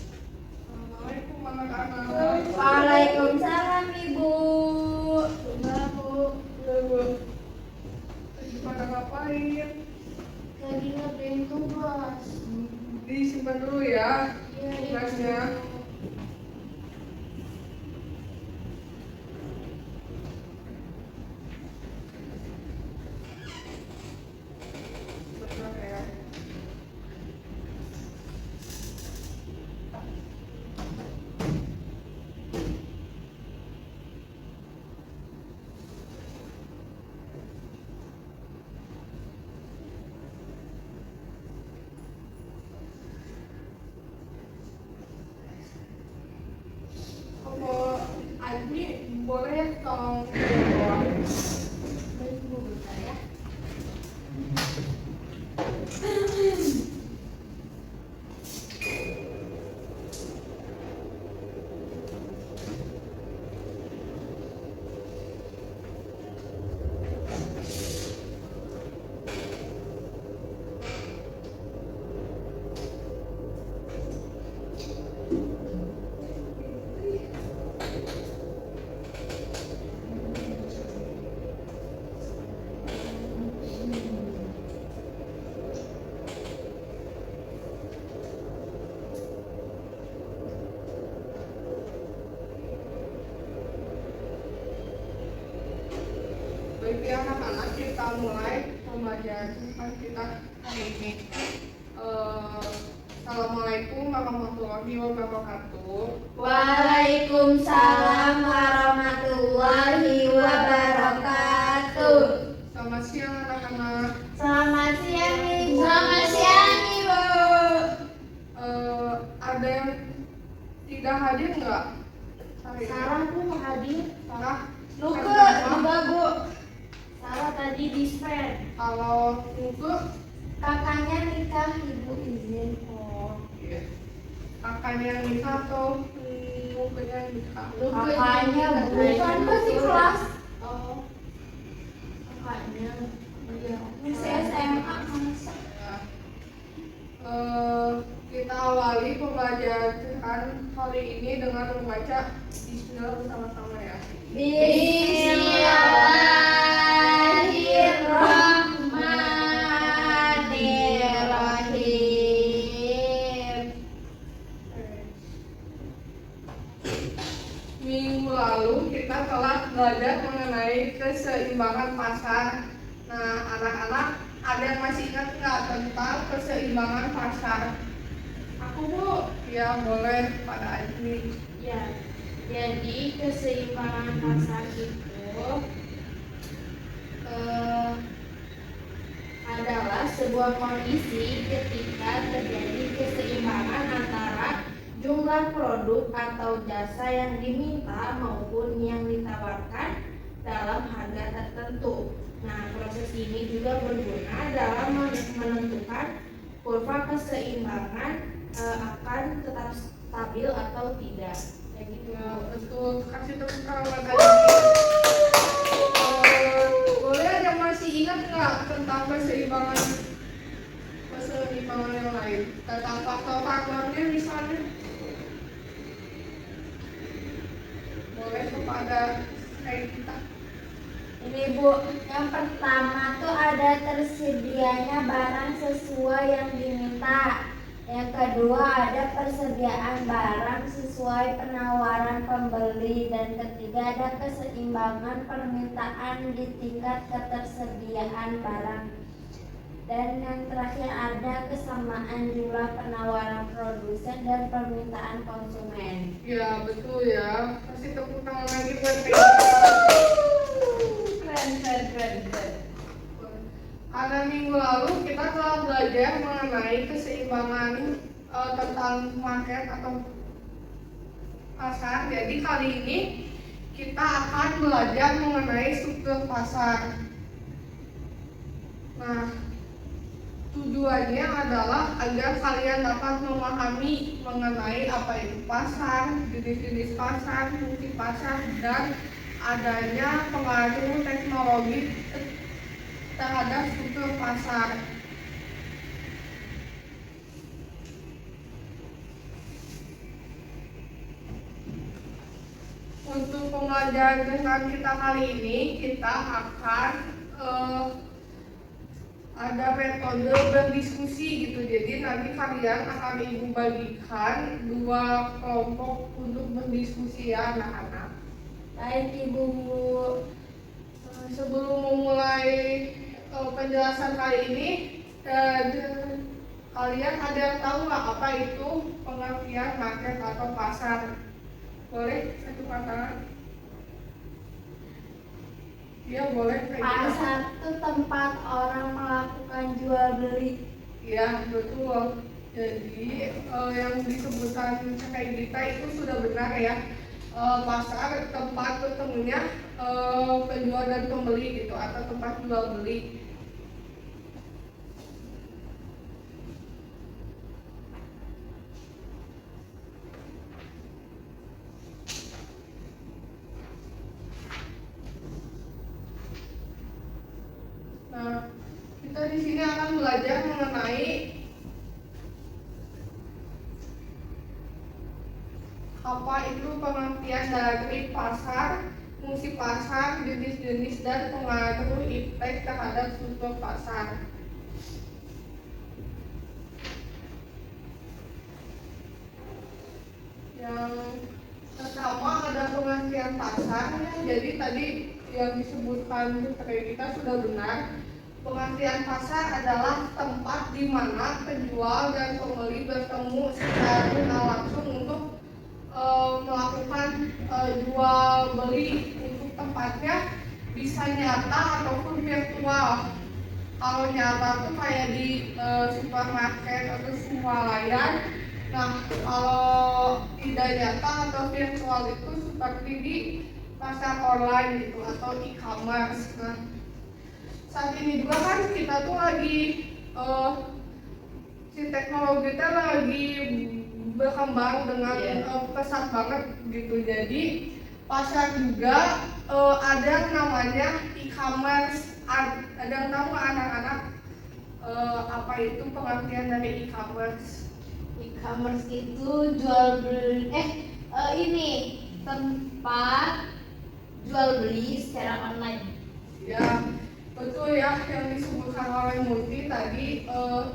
Assalamualaikum anak-anak. Waalaikumsalam Ibu. Benar Bu. Iya Bu. Lagi pada ngapain? Lagi ngerjain tugas. Disimpan dulu ya Iya, tugasnya. Benar ya. Kalau Adi boleh tolong doang. Baik Bu, bentar ya. Baik ya anak-anak, kita mulai pembelajaran kita hari ini. Assalamualaikum warahmatullahi wabarakatuh. Waalaikumsalam warahmatullahi wabarakatuh. Selamat siang anak-anak. Selamat siang Ibu. Selamat siang Ibu. Ada yang tidak hadir nggak? Hari ini? Sarah Bu hadir. Sarah? Nuke Kenapa? juga Bu. Sarah tadi dispen. Kalau Nuke, Kakaknya nikah Ibu izin kok. iya. Kakaknya nikah atau Nukenya nikah? Kakaknya bukan masih kelas. Oh. Kakaknya. Iya. Masih SMA masa. Kita awali pembelajaran kali ini dengan membaca Bismillah bersama-sama ya. Bismillahirrahmanirrahim. Minggu lalu kita telah belajar mengenai keseimbangan pasar. Nah, anak-anak ada yang masih ingat nggak tentang keseimbangan pasar? Aku Bu, ya boleh pada Ajmi. Ya, jadi keseimbangan pasar itu adalah sebuah kondisi ketika terjadi keseimbangan antara jumlah produk atau jasa yang diminta maupun yang ditawarkan dalam harga tertentu. Nah, proses ini juga berguna dalam menentukan kurva keseimbangan akan tetap stabil atau tidak. Kayak gitu. Ya, betul. Kasih tepuk tangan buat Ajmi. Boleh ada masih ingat nggak tentang keseimbangan yang lain? Tentang faktor-faktornya misalnya? Boleh kepada kita. Ini Bu, yang pertama tuh ada tersedianya barang sesuai yang diminta. Yang kedua ada persediaan barang sesuai penawaran pembeli. Dan ketiga ada keseimbangan permintaan di tingkat ketersediaan barang. Dan yang terakhir ada kesamaan jumlah penawaran produsen dan permintaan konsumen. Ya betul ya. Kasih tepuk tangan lagi buat Keren. Pada minggu lalu kita telah belajar mengenai keseimbangan tentang market atau pasar. Jadi kali ini kita akan belajar mengenai struktur pasar. Nah, tujuannya adalah agar kalian dapat memahami mengenai apa itu pasar, jenis-jenis pasar, fungsi pasar, dan adanya pengaruh teknologi terhadap struktur pasar. Untuk pembelajaran dengan kita kali ini, kita akan ada metode berdiskusi gitu. Jadi nanti kalian akan ibu bagikan dua kelompok untuk berdiskusi ya anak-anak. Baik Ibu. Sebelum memulai penjelasan kali ini, kalian ada yang tahu nggak apa itu pengertian market atau pasar? Boleh satu kata? Ya boleh. Pasar itu tempat orang melakukan jual beli. Ya betul. Jadi yang disebutkan kayak kita itu sudah benar ya. Pasar tempat ketemunya penjual dan pembeli gitu, atau tempat jual beli. Nah, kita di sini akan belajar mengenai apa itu pengertian dari pasar, fungsi pasar, jenis-jenis dan pengaruh impact terhadap struktur pasar. Yang pertama ada pengertian pasar. Jadi tadi yang disebutkan kita sudah benar. Pengertian pasar adalah tempat di mana penjual dan pembeli bertemu secara langsung untuk melakukan jual beli. Untuk tempatnya bisa nyata ataupun virtual. Kalau nyata tuh kayak di supermarket atau swalayan. Nah, kalau tidak nyata atau virtual itu seperti di pasar online gitu atau e-commerce. Nah, saat ini juga kan kita tuh lagi si teknologi kita lagi berkembang dengan pesat banget gitu. Jadi pasar juga ada namanya e-commerce. Ada yang tahu anak-anak apa itu pengertian dari e-commerce? E-commerce itu jual beli ini tempat jual beli secara online. Ya, betul ya, yang disebutkan oleh Munti tadi.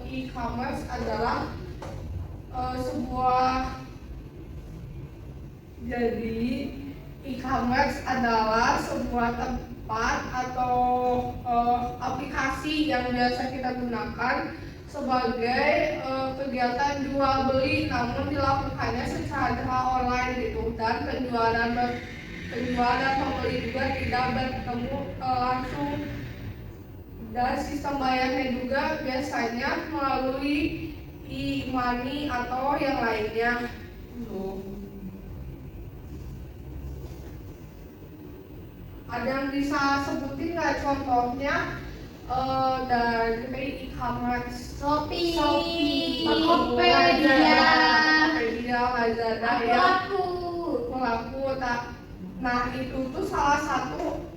E-commerce adalah e-commerce adalah sebuah tempat atau aplikasi yang biasa kita gunakan sebagai kegiatan jual beli, namun dilakukannya secara online gitu, dan penjualan dan pembeli juga tidak bertemu langsung, dan sistem bayarnya juga biasanya melalui e-money atau yang lainnya. Ada yang bisa sebutin nggak contohnya dari e-commerce? Shopee, Tokopedia, Lazada ya. Pelaku. Nah itu tuh salah satu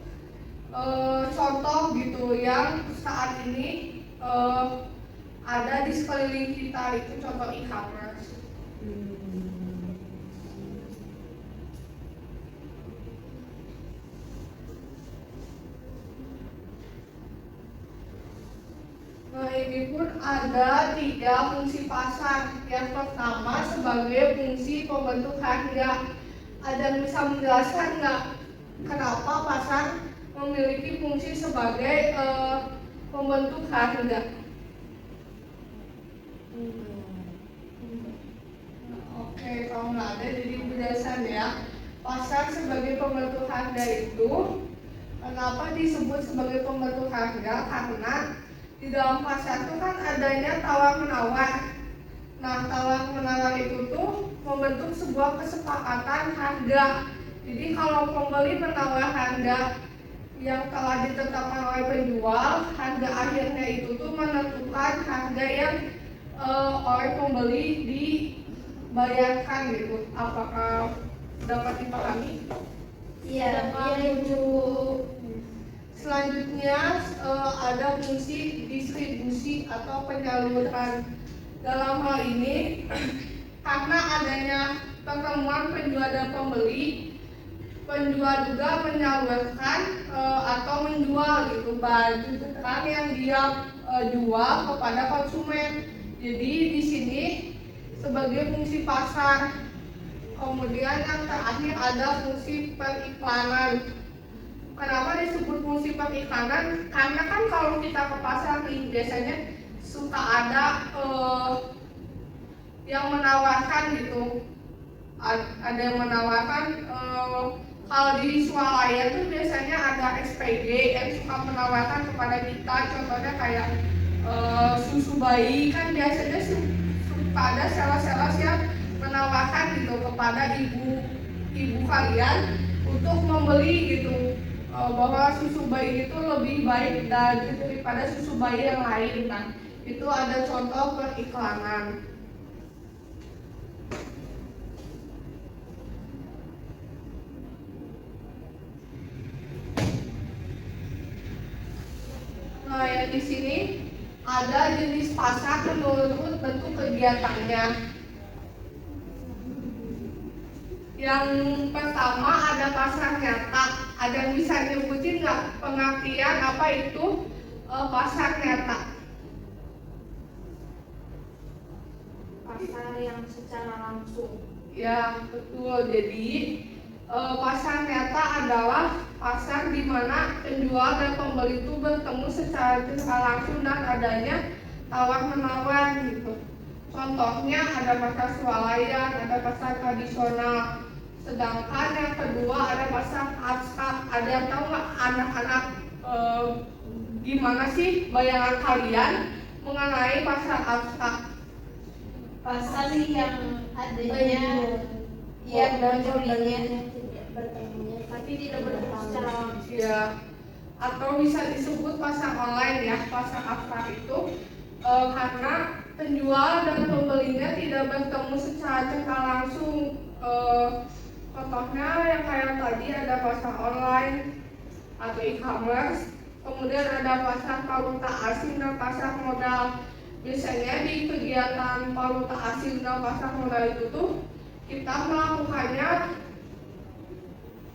contoh gitu yang saat ini ada di sekeliling kita, itu contoh e-commerce. Nah ini pun ada 3 fungsi pasar. Yang pertama sebagai fungsi pembentuk harga. Ada yang bisa menjelaskan nggak kenapa pasar memiliki fungsi sebagai pembentuk harga? Oke, kalau nggak ada jadi penjelasan ya. Pasar sebagai pembentuk harga itu kenapa disebut sebagai pembentuk harga? Karena di dalam pasar itu kan adanya tawar menawar. Nah, tawar menawar itu tuh membentuk sebuah kesepakatan harga. Jadi kalau pembeli menawar harga yang telah ditetapkan oleh penjual, harga akhirnya itu tuh menentukan harga yang oleh pembeli dibayarkan gitu. Apakah dapat dipahami? Iya, Bu. Selanjutnya ada fungsi distribusi atau penyaluran. Dalam hal ini karena adanya pertemuan penjual dan pembeli, penjual juga menyalurkan atau menjual gitu barang yang dia jual kepada konsumen. Jadi di sini sebagai fungsi pasar. Kemudian yang terakhir ada fungsi periklanan. Kenapa disebut fungsi periklanan? Karena kan kalau kita ke pasar nih biasanya suka ada yang menawarkan gitu. Ada yang menawarkan kalau di swalayan tuh biasanya ada SPG yang suka menawarkan kepada kita. Contohnya kayak susu bayi kan biasanya suka ada sales-sales yang menawarkan gitu kepada ibu kalian untuk membeli gitu. Bahwa susu bayi itu lebih baik daripada susu bayi yang lain. Nah, itu ada contoh periklanan. Nah, yang di sini ada jenis pasar menurut bentuk kegiatannya. Yang pertama ada pasar nyata. Ada yang bisa nyebutin nggak pengertian apa itu pasar nyata? Pasar yang secara langsung. Ya betul. Jadi pasar nyata adalah pasar di mana penjual dan pembeli itu bertemu secara langsung dan adanya tawar menawar gitu. Contohnya ada pasar swalayan, ada pasar tradisional. Sedangkan yang kedua ada pasar abstrak. Ada yang tahu nggak anak-anak gimana sih bayangan kalian mengenai pasar abstrak? Pasar yang adanya yang berbelinya bertemunya tapi tidak bertemu secara langsung. Ya, atau bisa disebut pasar online ya. Pasar abstrak itu karena penjual dan pembelinya tidak bertemu secara langsung. Contohnya yang kayak tadi ada pasar online atau e-commerce, kemudian ada pasar valuta asing dan pasar modal. Biasanya di kegiatan valuta asing dan pasar modal itu tuh kita melakukannya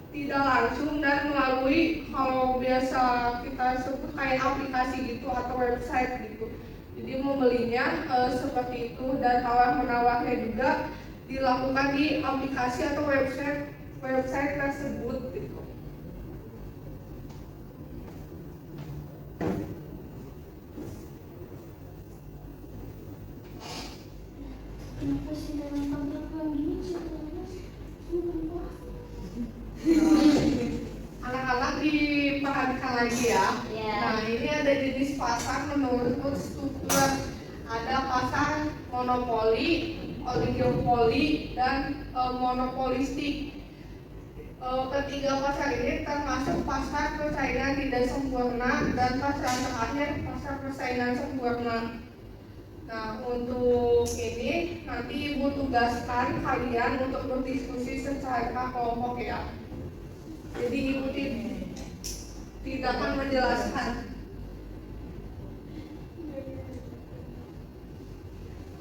tidak langsung dan melalui kalau biasa kita sebut kayak aplikasi gitu atau website gitu. Jadi membelinya seperti itu dan tawar menawarnya juga dilakukan di aplikasi atau website tersebut gitu. Kenapa sih dalam tabrak gini sih? Anak-anak diperhatikan lagi ya. Ya. Nah, ini ada jenis pasar menurut struktur. Ada pasar monopoli, oligopoli, dan monopolistik. Ketiga pasar ini termasuk pasar persaingan tidak sempurna dan pasar terakhir pasar persaingan sempurna. Nah, untuk ini nanti Ibu tugaskan kalian untuk berdiskusi secara kelompok ya. Jadi Ibu tidak akan menjelaskan.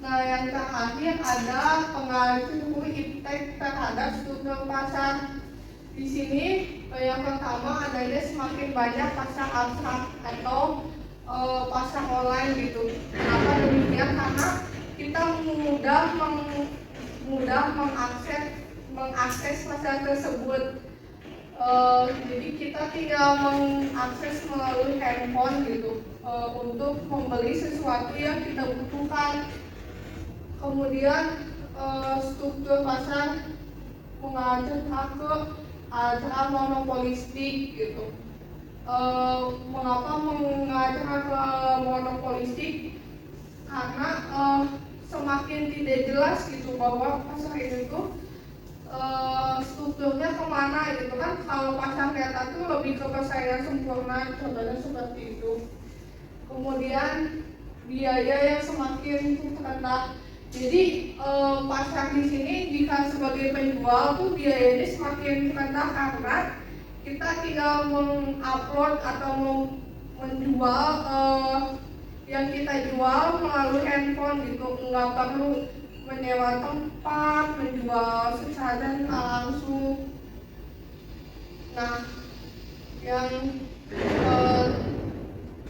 Nah, yang terakhir ada pengaruh iptek terhadap struktur pasar. Di sini yang pertama adanya semakin banyak pasar abstrak atau pasar online gitu. Kenapa demikian? Karena kita mudah mengakses pasar tersebut. Jadi kita tinggal mengakses melalui handphone gitu untuk membeli sesuatu yang kita butuhkan. Kemudian struktur pasar mengacu ke arah monopolistik gitu. Mengapa mengacu ke monopolistik? Karena semakin tidak jelas gitu bahwa pasar ini tuh strukturnya kemana gitu kan. Kalau pasar kereta tuh lebih ke persaingan sempurna, contohnya seperti itu. Kemudian biaya yang semakin rendah. Jadi pasar di sini jika sebagai penjual tuh biayanya semakin rendah karena kita tinggal mengupload atau menjual yang kita jual melalui handphone gitu, nggak perlu menyewa tempat, menjual secara langsung. Nah, yang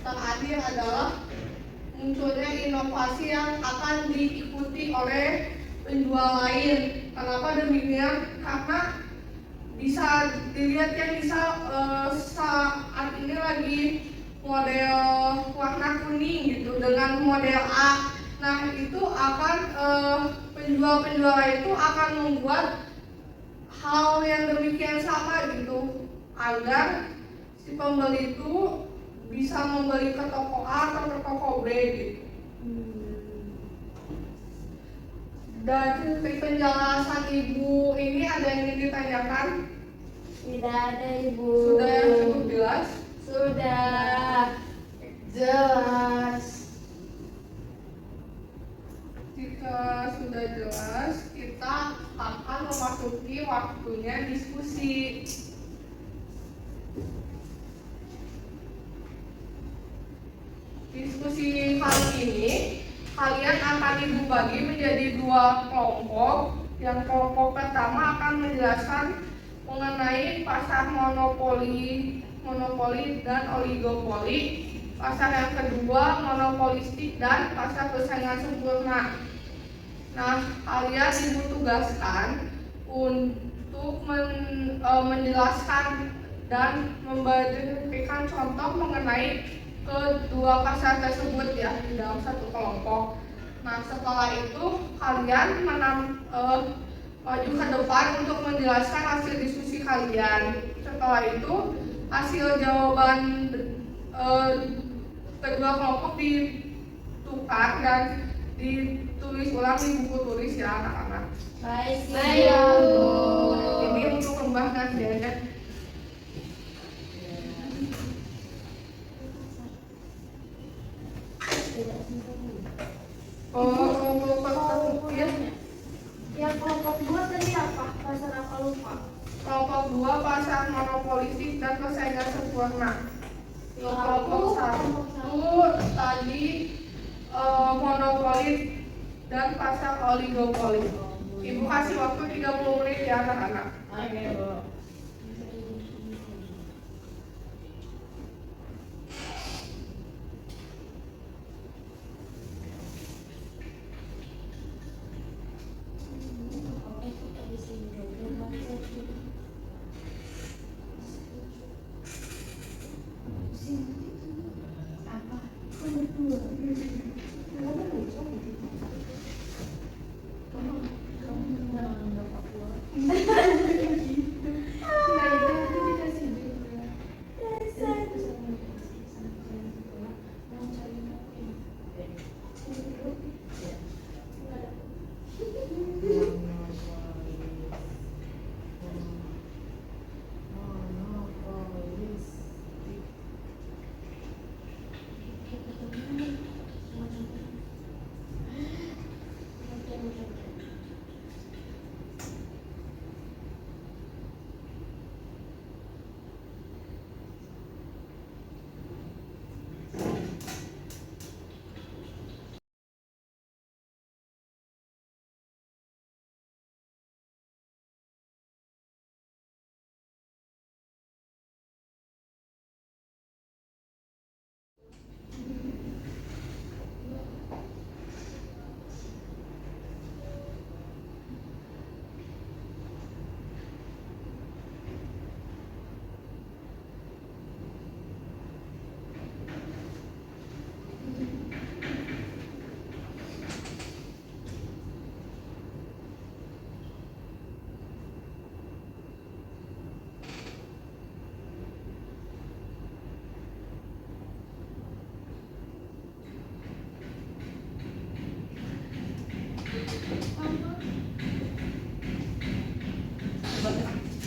terakhir adalah munculnya inovasi yang akan diikuti oleh penjual lain. Kenapa demikian? Karena bisa dilihat ya, saat ini lagi model warna kuning gitu dengan model A. Nah itu akan penjual-penjual itu akan membuat hal yang demikian sama gitu agar si pembeli itu bisa membeli ke toko A atau ke toko B gitu. Dan penjelasan ibu ini ada yang ingin ditanyakan? Tidak ada, Ibu. Sudah cukup jelas? Sudah jelas. Jika sudah jelas, kita akan memasuki waktunya diskusi. Diskusi kali ini kalian akan Ibu bagi menjadi dua kelompok. Yang kelompok pertama akan menjelaskan mengenai pasar monopoli dan oligopoli. Pasar yang kedua monopolistik dan pasar persaingan sempurna. Nah, kalian Ibu tugaskan untuk menjelaskan dan memberikan contoh mengenai kedua pasar tersebut ya di dalam satu kelompok. Nah, setelah itu kalian maju ke depan untuk menjelaskan hasil diskusi kalian. Setelah itu hasil jawaban kedua kelompok ditukar dan ditulis ulang di buku tulis ya anak-anak. Baik, Ini untuk lembah nasihatnya. Kelompok ya. Yang kelompok 2 tadi apa? Pasar apa lupa? Kelompok 2 pasar monopolistik dan persaingan sempurna. Kelompok 1 tadi monopoli dan pasar oligopoli. Ibu kasih waktu 30 menit ya anak-anak. Oke, Bu.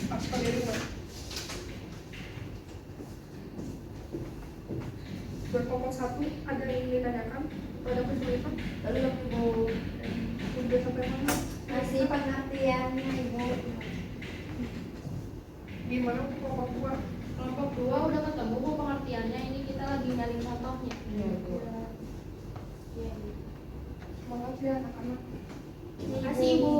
Seperti itu. Buat kelompok 1 ada yang ingin ditanyakan? Ada kesulitan? Belum Ibu. Udah sampai mana? Masih pengertiannya Ibu. Gimana kelompok 2? Kelompok 2 udah ketemu Bu pengertiannya, ini kita lagi nyari contohnya. Iya, Bu. Iya, Bu. Semangat ya anak-anak. Terima kasih Ibu.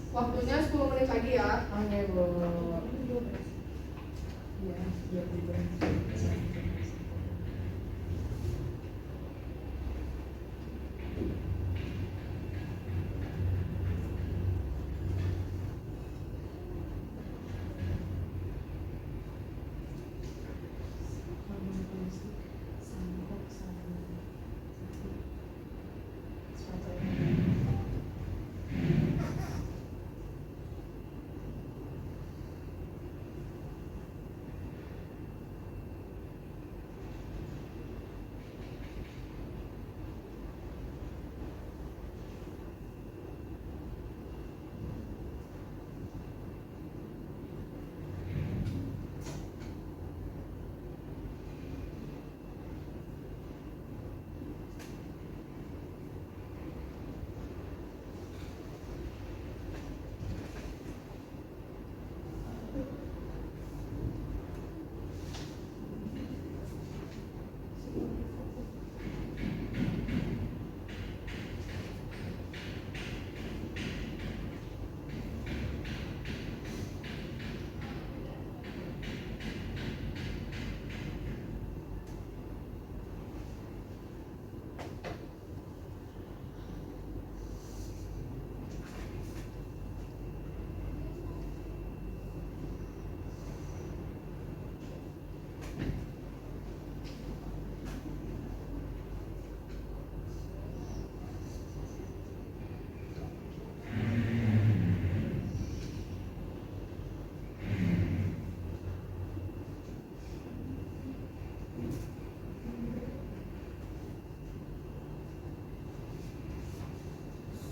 Waktunya 10 menit lagi ya. Oke Bu.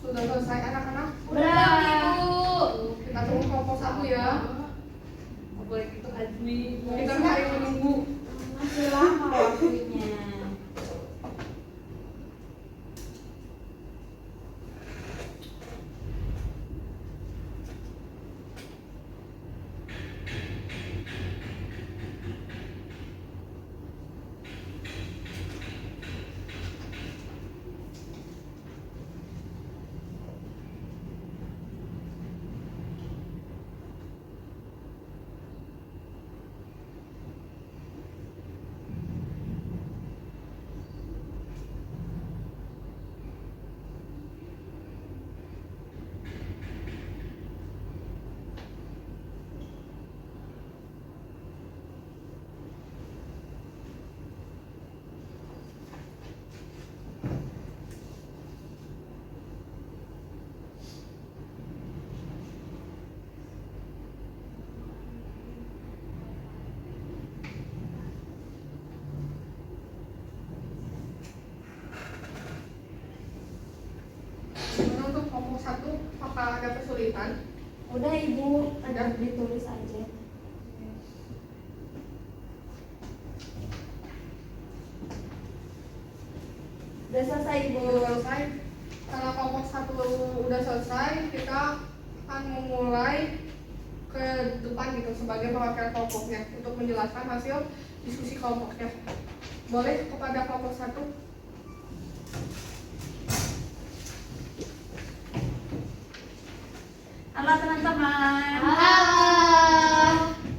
Sudah selesai anak-anak? Udah Ibu. Kita tunggu kelompok 1 ya. Boleh gitu Azmi. Kita hari menunggu. Masih lama waktunya. Gimana untuk kelompok 1? Apakah ada kesulitan? Udah Ibu, Ada? ditulis aja. Udah selesai Ibu. Udah selesai. Karena kelompok 1 udah selesai, kita akan memulai ke depan gitu sebagai perwakilan kelompoknya untuk menjelaskan hasil diskusi kelompoknya. Boleh kepada kelompok 1? Halo teman-teman. Halo.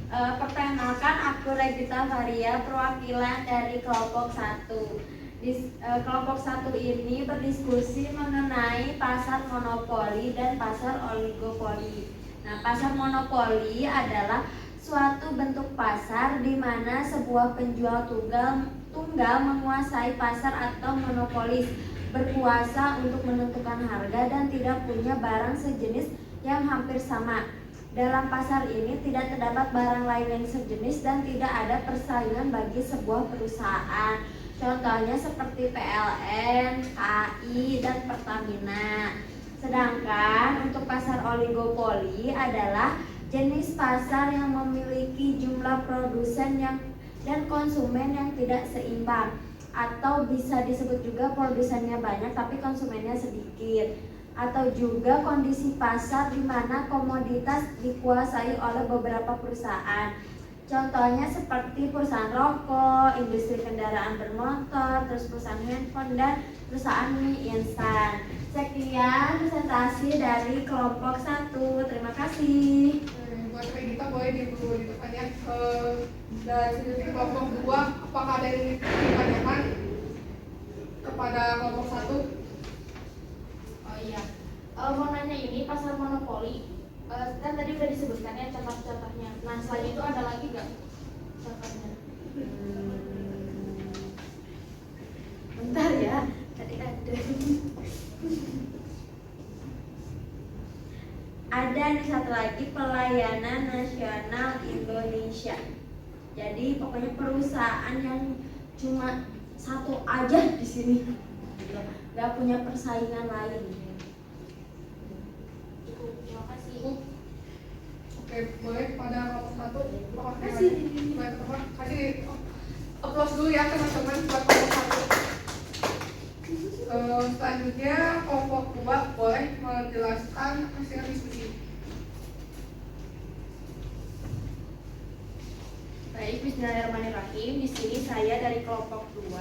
Perkenalkan aku Regita Faria, perwakilan dari kelompok 1. Kelompok 1 ini berdiskusi mengenai pasar monopoli dan pasar oligopoli. Nah, pasar monopoli adalah suatu bentuk pasar di mana sebuah penjual tunggal menguasai pasar atau monopolis berkuasa untuk menentukan harga dan tidak punya barang sejenis yang hampir sama. Dalam pasar ini tidak terdapat barang lain yang sejenis dan tidak ada persaingan bagi sebuah perusahaan. Contohnya seperti PLN, KAI, dan Pertamina. Sedangkan untuk pasar oligopoli adalah jenis pasar yang memiliki jumlah produsen dan konsumen yang tidak seimbang, atau bisa disebut juga produsennya banyak tapi konsumennya sedikit, atau juga kondisi pasar di mana komoditas dikuasai oleh beberapa perusahaan. Contohnya seperti perusahaan rokok, industri kendaraan bermotor, terus perusahaan handphone, dan perusahaan mie instan. Sekian presentasi dari kelompok 1. Terima kasih. Buat kita boleh ditanya dari kelompok 2, apakah ada yang ditanyakan kepada kelompok 1? Oh iya, mau nanya ini pasar monopoli, kan tadi udah disebutkan ya contoh-contohnya. Nah selain itu ada lagi nggak contohnya? Bentar ya, tadi ada. Ada nih satu lagi, Pelayanan Nasional Indonesia. Jadi pokoknya perusahaan yang cuma satu aja di sini, nggak punya persaingan lain. Terima kasih. Oke, boleh pada kelompok 1. Terima Kasih. Kasih applause dulu ya teman-teman buat kelompok 1. Selanjutnya kelompok 2 boleh menjelaskan hasil diskusi. Baik, bismillahirrahmanirrahim. Di sini saya dari kelompok 2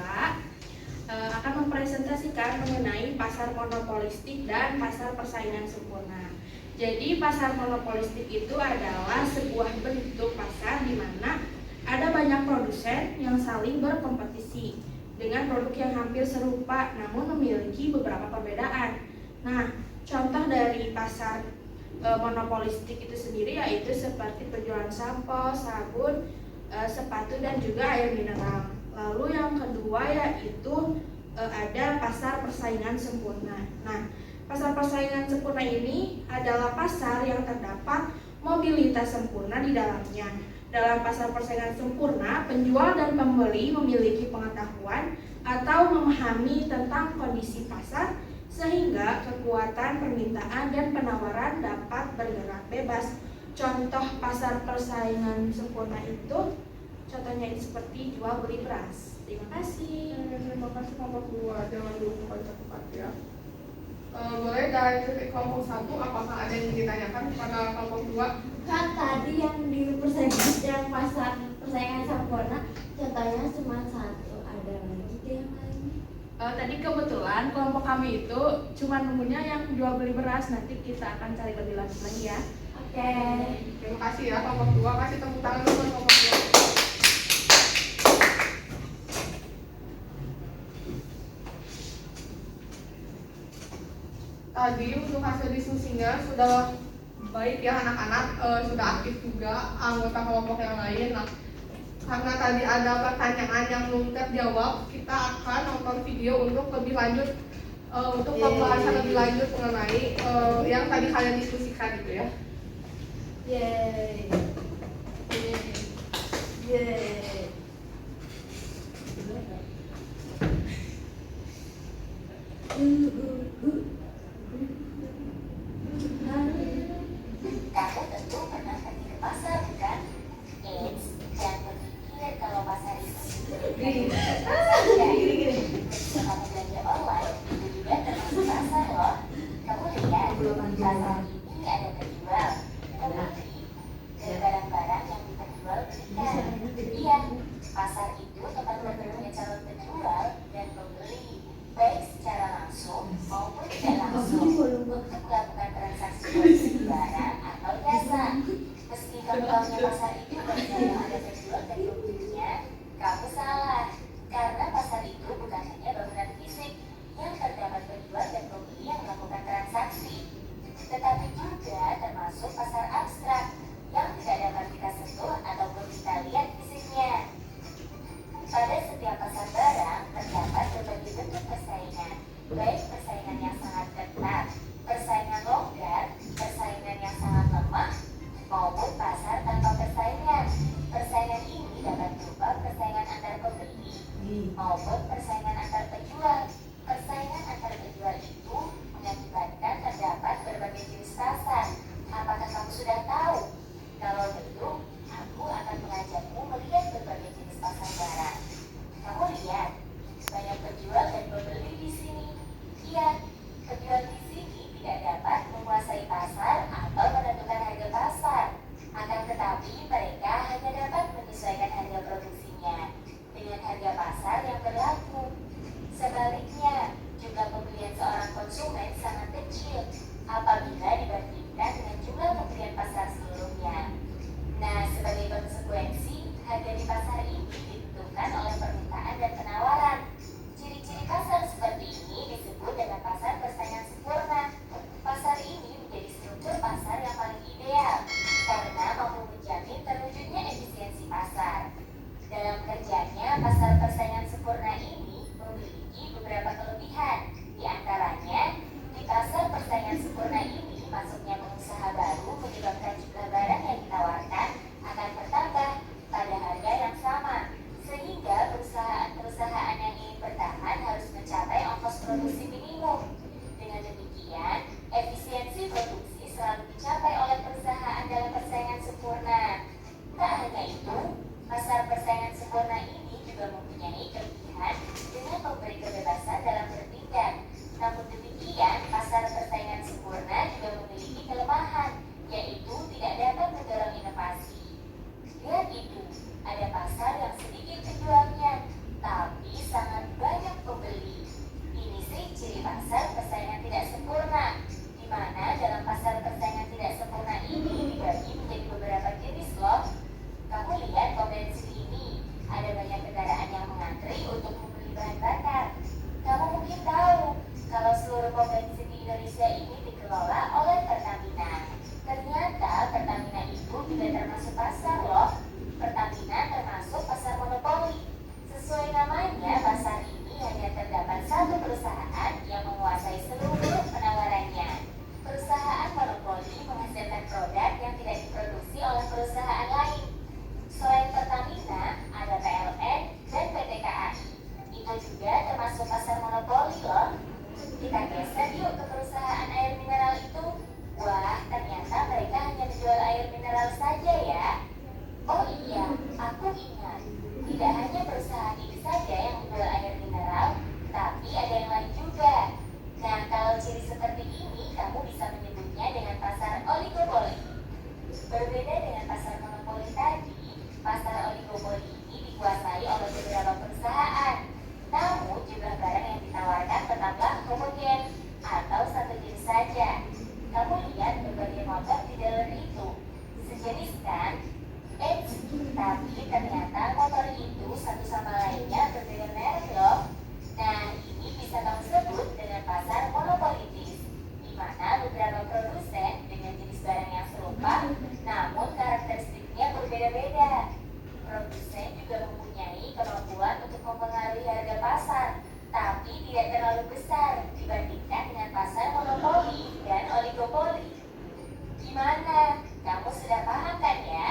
akan mempresentasikan mengenai pasar monopolistik dan pasar persaingan sempurna. Jadi pasar monopolistik itu adalah sebuah bentuk pasar di mana ada banyak produsen yang saling berkompetisi dengan produk yang hampir serupa namun memiliki beberapa perbedaan. Nah, contoh dari pasar monopolistik itu sendiri yaitu seperti penjualan sampo, sabun, sepatu, dan juga air mineral. Lalu yang kedua yaitu ada pasar persaingan sempurna. Nah, pasar persaingan sempurna ini adalah pasar yang terdapat mobilitas sempurna di dalamnya. Dalam pasar persaingan sempurna, penjual dan pembeli memiliki pengetahuan atau memahami tentang kondisi pasar sehingga kekuatan permintaan dan penawaran dapat bergerak bebas. Contoh pasar persaingan sempurna itu contohnya ini seperti jual beli beras. Terima kasih. Terima kasih kelompok 2. Jangan lupa cepat ya. Boleh dari kelompok 1, apakah ada yang ditanyakan kepada kelompok 2? Kan tadi yang di persaingan pasar persaingan sempurna contohnya cuma satu, ada lagi yang lain. Tadi kebetulan kelompok kami itu cuma nemunya yang jual beli beras. Nanti kita akan cari lebih lanjut lagi ya. Oke. Terima kasih ya kelompok 2. Kasih tepuk tangan dulu buat kelompok 2. Tadi untuk hasil diskusinya sudah baik ya anak-anak, sudah aktif juga anggota kelompok yang lain. Nah, karena tadi ada pertanyaan yang belum terjawab, kita akan nonton video untuk lebih lanjut, untuk pembahasan lebih lanjut mengenai yang tadi kalian diskusikan gitu ya. Yeay. Yeay. Kamu tentu pernah pergi ke pasar, bukan? Eits, jangan berpikir kalau pasar itu kamu belanja online, itu juga termasuk pasar loh. Kamu lihat, pasar ini ada penjual, pembeli, dan barang-barang yang diperjualbelikan. Iya, pasar itu tempat bertemunya calon penjual dan pembeli, baik secara langsung maupun tidak langsung, untuk melakukan transaksi jual barang atau jasa. Meski kamu tahunya pasar itu bagian yang ada penjual dan pembelinya, kamu salah. Karena pasar itu bukan hanya bangunan fisik yang terdapat penjual dan pembeli yang melakukan transaksi, tetapi juga termasuk pasar abstrak yang tidak dapat kita sentuh ataupun kita lihat fisiknya. Pada setiap pasar barang terdapat berbagai bentuk persaingan, baik Indonesia ini dikelola oleh Pertamina. Ternyata Pertamina itu juga termasuk pasar loh. Pertamina termasuk pasar monopoli. Sesuai namanya, pasar ini hanya terdapat satu perusahaan yang menguasai seluruh penawarannya. Perusahaan monopoli menghasilkan produk yang tidak diproduksi oleh perusahaan lain. Selain Pertamina, ada PLN dan PT KAI. Itu juga termasuk pasar monopoli loh. Kita geser yuk ke perusahaan air mineral itu. Wah, ternyata mereka hanya menjual air mineral saja ya. Oh iya, aku ingat. Tidak hanya perusahaan ini saja yang menjual air mineral, tapi ada yang lain juga. Nah, kalau ciri seperti ini, kamu bisa menyebutnya dengan pasar oligopoli. Berbeda dengan pasar monopoli tadi, pasar oligopoli ini dikuasai oleh beberapa perusahaan. Namun, jumlah barang yang ditawarkan tetaplah homogen atau satu jenis saja. Kamu lihat berbagai motor di dalam itu. Sejenis kan? Tapi ternyata motor itu satu sama lainnya berbeda merek loh. Nah, ini bisa kamu sebut dengan pasar monopolitis, di mana beberapa produsen dengan jenis barang yang serupa, namun karakteristiknya berbeda-beda. Produsen juga mempunyai kemampuan untuk mempengaruhi harga pasar, tapi tidak terlalu besar dibandingkan dengan pasar monopoli dan oligopoli. Gimana? Kamu sudah paham kan ya?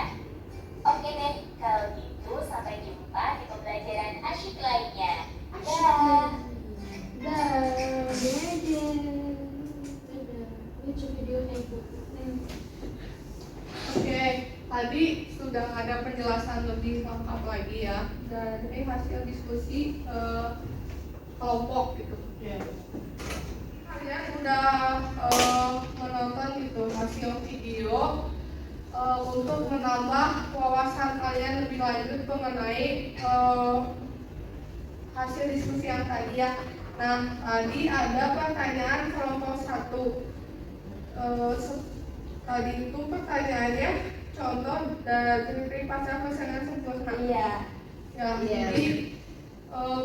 Oke deh, kalau gitu sampai jumpa di pembelajaran asyik lainnya. Dah. Lucu videonya itu. Oke, tadi sudah ada penjelasan lebih lengkap lagi ya dari hasil diskusi kelompok gitu. Kalian udah menonton gitu hasil video untuk menambah wawasan kalian lebih lanjut mengenai hasil diskusi yang tadi ya. Nah, tadi ada pertanyaan kelompok 1. Tadi itu pertanyaannya contoh dari pasar persaingan sempurna. Iya. Ya, jadi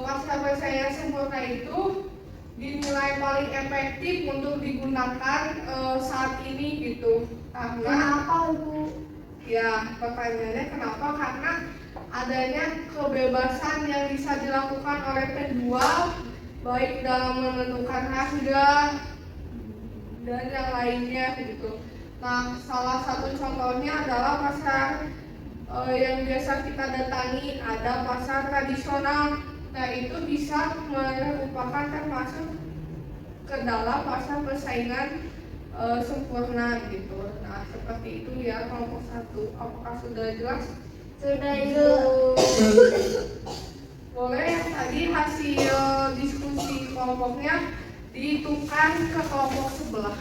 pasar persaingan sempurna itu dinilai paling efektif untuk digunakan saat ini gitu. Karena Kenapa, Bu? ya, pertanyaannya kenapa? Karena adanya kebebasan yang bisa dilakukan oleh penjual baik dalam menentukan harga dan yang lainnya gitu. Nah, salah satu contohnya adalah pasar yang biasa kita datangi, ada pasar tradisional. Nah, itu bisa merupakan termasuk ke dalam pasar persaingan sempurna gitu. Nah, seperti itu ya kelompok 1. Apakah sudah jelas? Sudah itu. Boleh tadi hasil diskusi kelompoknya ditukar ke kelompok sebelah.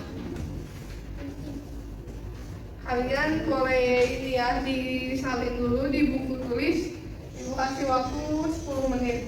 Kalian boleh ini ya disalin dulu di buku tulis. Ibu kasih waktu 10 menit.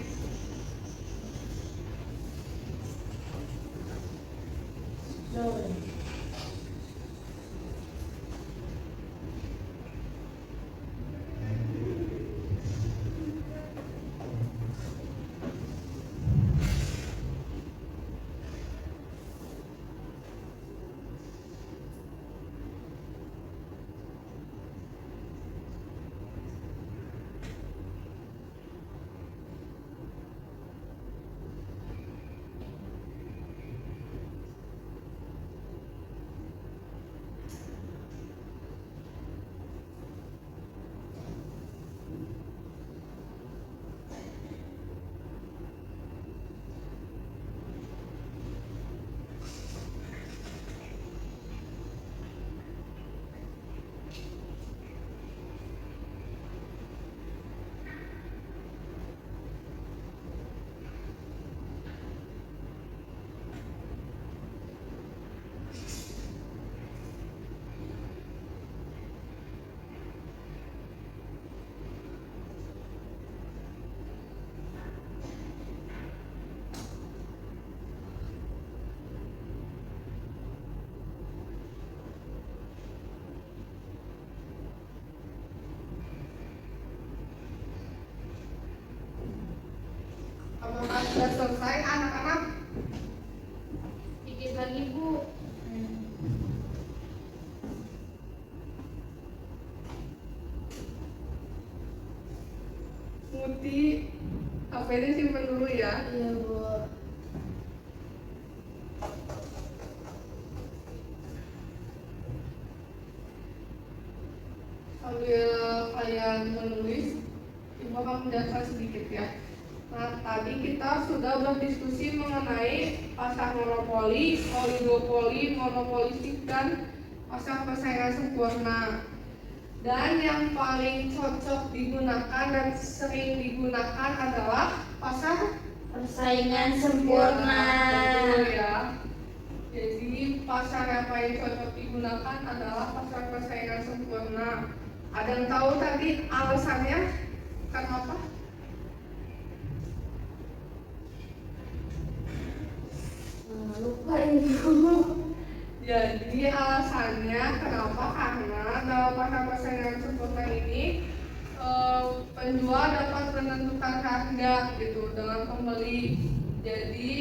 Apakah sudah selesai anak-anak? Dikit lagi, Bu. Ibu. Muti, HP-nya simpen dulu ya. Iya, Bu. Sambil kalian menulis, Ibu akan menjelaskan sedikit ya. Nah, tadi kita sudah berdiskusi mengenai pasar monopoli, oligopoli, monopolistik, dan pasar persaingan sempurna. Dan yang paling cocok digunakan dan sering digunakan adalah pasar Persaingan sempurna. Betul ya. Jadi pasar yang paling cocok digunakan adalah pasar persaingan sempurna. Ada yang tahu tadi alasannya kenapa? Lupa Ibu. Jadi alasannya kenapa? Karena dalam pasar persaingan sempurna ini penjual dapat menentukan harga gitu dengan pembeli. Jadi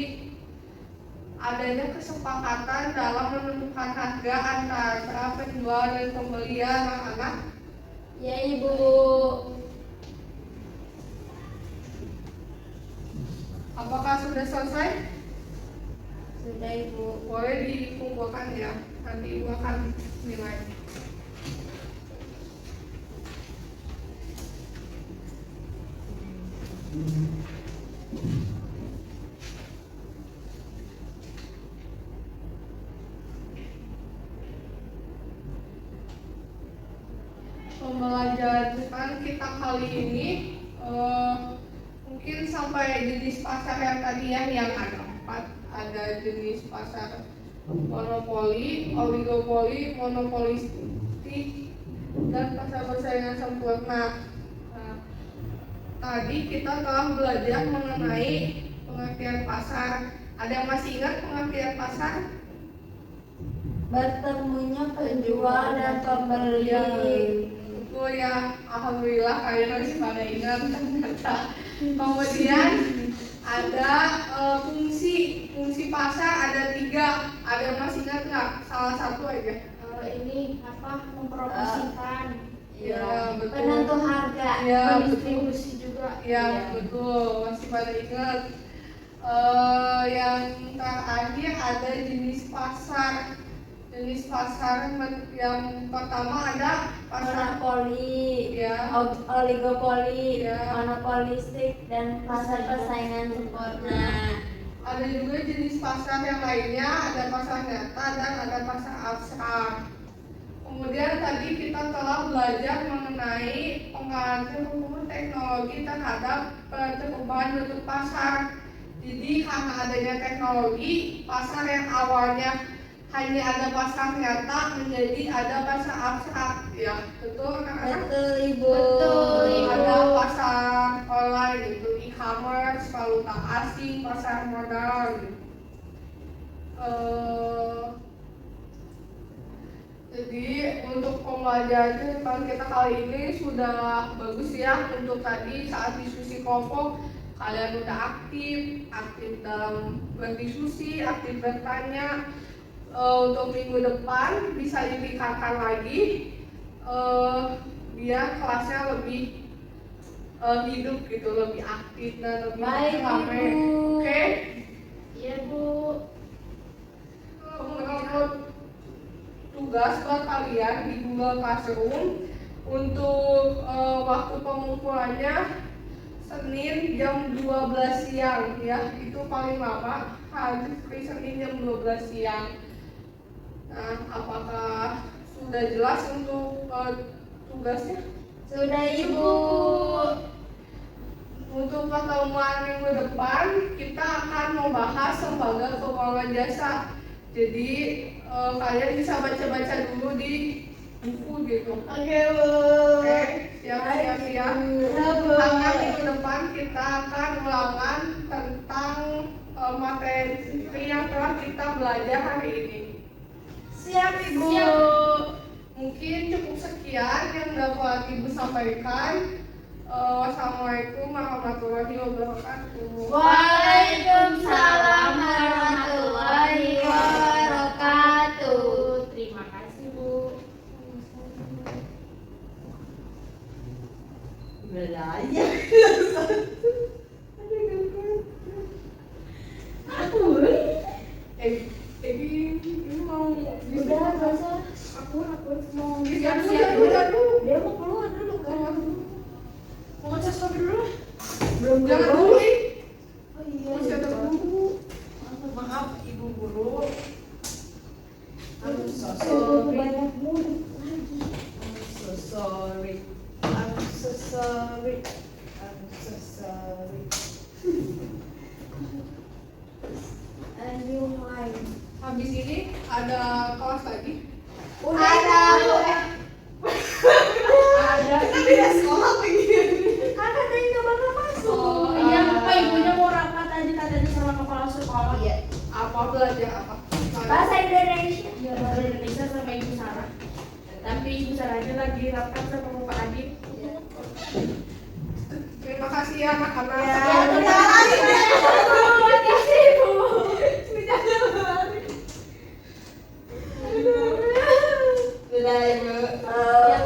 adanya kesepakatan dalam menentukan harga antara penjual dan pembeli ya anak-anak. Ya Ibu. Apakah sudah selesai? Sudah Ibu. Boleh dikumpulkan ya. Nanti Ibu akan nilai. Pembelajaran kita kali ini mungkin sampai jenis pasar yang tadi ya, yang ada 4. Ada jenis pasar monopoli, oligopoli, monopolistik, dan pasar persaingan sempurna. Nah, tadi kita telah belajar mengenai pengertian pasar. Ada yang masih ingat pengertian pasar? Bertemunya penjual dan pembeli. Ya, betul ya. Alhamdulillah kalian masih pada ingat. Kemudian ada fungsi pasar ada 3. Ada yang masih ingat nggak? Salah satu aja. Ini mempromosikan, Ya, betul. Penentu harga. Ya, mendistribusi juga. Ya, betul. Masih pada ingat. Yang terakhir ada jenis pasar. Jenis pasar yang pertama ada pasar Monopoli, ya. oligopoli, Ya. monopolistik, dan pasar persaingan sempurna. Ada juga jenis pasar yang lainnya, ada pasar nyata dan ada pasar abstrak. Kemudian tadi kita telah belajar mengenai pengaruh teknologi terhadap perubahan bentuk pasar. Jadi karena adanya teknologi, pasar yang awalnya hanya ada pasar nyata menjadi ada pasar abstrak, ya betul kan? Betul Ibu. Betul, Ibu. Ada pasar online itu e-commerce, valuta asing, pasar modal. Gitu. Jadi untuk pembelajaran kita kali ini sudah bagus ya. Untuk tadi saat diskusi kelompok kalian udah aktif dalam berdiskusi, aktif bertanya. Untuk minggu depan bisa ditingkatkan lagi biar kelasnya lebih hidup gitu, lebih aktif dan lebih Baik, ramai. Ibu. Oke. Iya Bu. Kemudian tugas buat kalian di Google Classroom untuk waktu pengumpulannya Senin jam 12 siang ya, itu paling lama hari Senin jam 12 siang. Nah, apakah sudah jelas untuk tugasnya? Sudah Ibu. Untuk pertemuan minggu depan kita akan membahas lembaga keuangan jasa. Jadi kalian bisa baca-baca dulu di buku gitu. Oke Bu. Oke, siap-siap ya. Karena minggu depan kita akan ulangan tentang materi yang telah kita belajar hari ini. Siap Ibu. Siap. Mungkin cukup sekian yang dapat Ibu sampaikan. Wassalamualaikum warahmatullahi wabarakatuh. Waalaikumsalam warahmatullahi wabarakatuh. Udah, nggak usah. Aku mau Siap-siap dulu. Dia mau keluar dulu kan. mau ngecas kopi dulu. Belum Jangan keluar. dulu nih. Oh iya. Masih ada guru. Maaf ibu guru. I'm so Aduh, sorry. banyak mulut lagi. I'm so sorry. I'm so sorry. I'm so sorry. And you main. Habis ini ada kelas lagi. Udah ada. Ada. Tidak sekolah lagi. Kan katanya nggak bakal masuk. Oh iya, Pak ibunya mau rapat tadi katanya sama kepala sekolah. Iya. Apa belajar apa? Bahasa Indonesia. Ya, bahasa Indonesia sama Ibu Sarah. Tapi Ibu Sarahnya lagi rapat sama Bapak Adit. Terima kasih ya anak-anak. Ya, Udah lari. Udah, Ibu. Ya,